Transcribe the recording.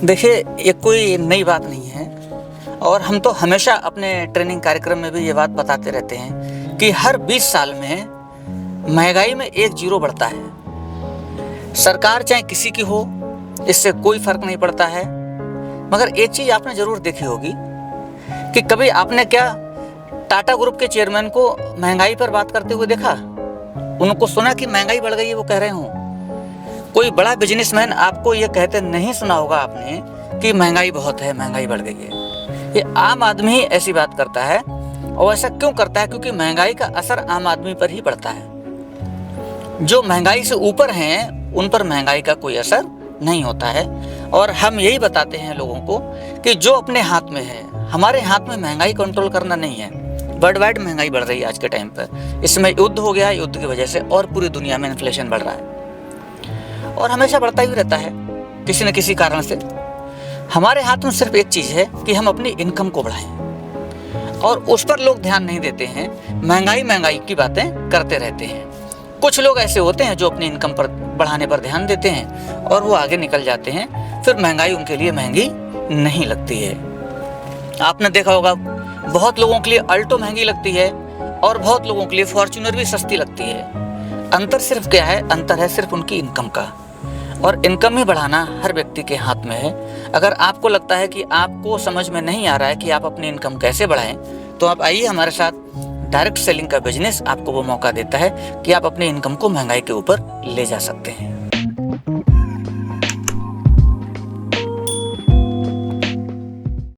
देखिए, ये कोई नई बात नहीं है और हम तो हमेशा अपने ट्रेनिंग कार्यक्रम में भी ये बात बताते रहते हैं कि हर 20 साल में महँगाई में 1 ज़ीरो बढ़ता है। सरकार चाहे किसी की हो, इससे कोई फ़र्क नहीं पड़ता है। मगर एक चीज़ आपने ज़रूर देखी होगी कि कभी आपने क्या टाटा ग्रुप के चेयरमैन को महँगाई पर बात करते हुए देखा? उनको सुना कि महँगाई बढ़ गई है वो कह रहे हों? कोई बड़ा बिजनेसमैन आपको ये कहते नहीं सुना होगा आपने कि महंगाई बहुत है, महंगाई बढ़ गई है। ये आम आदमी ही ऐसी बात करता है और ऐसा क्यों करता है? क्योंकि महंगाई का असर आम आदमी पर ही पड़ता है। जो महंगाई से ऊपर हैं, उन पर महंगाई का कोई असर नहीं होता है। और हम यही बताते हैं लोगों को कि जो अपने हाथ में है, हमारे हाथ में महंगाई कंट्रोल करना नहीं है। वर्ल्ड वाइड महंगाई बढ़ रही है आज के टाइम पर। इसमें युद्ध हो गया है, युद्ध की वजह से और पूरी दुनिया में इन्फ्लेशन बढ़ रहा है और हमेशा बढ़ता ही रहता है किसी न किसी कारण से। हमारे हाथ में सिर्फ एक चीज़ है कि हम अपनी इनकम को बढ़ाएं और उस पर लोग ध्यान नहीं देते हैं। महंगाई की बातें करते रहते हैं। कुछ लोग ऐसे होते हैं जो अपनी इनकम पर बढ़ाने पर ध्यान देते हैं और वो आगे निकल जाते हैं, फिर महंगाई उनके लिए महंगी नहीं लगती है। आपने देखा होगा बहुत लोगों के लिए अल्टो महंगी लगती है और बहुत लोगों के लिए फॉर्च्यूनर भी सस्ती लगती है। अंतर सिर्फ क्या है? अंतर है सिर्फ उनकी इनकम का। और इनकम ही बढ़ाना हर व्यक्ति के हाथ में है। अगर आपको लगता है कि आपको समझ में नहीं आ रहा है कि आप अपनी इनकम कैसे बढ़ाएं, तो आप आइए हमारे साथ। डायरेक्ट सेलिंग का बिजनेस आपको वो मौका देता है कि आप अपनी इनकम को महंगाई के ऊपर ले जा सकते हैं।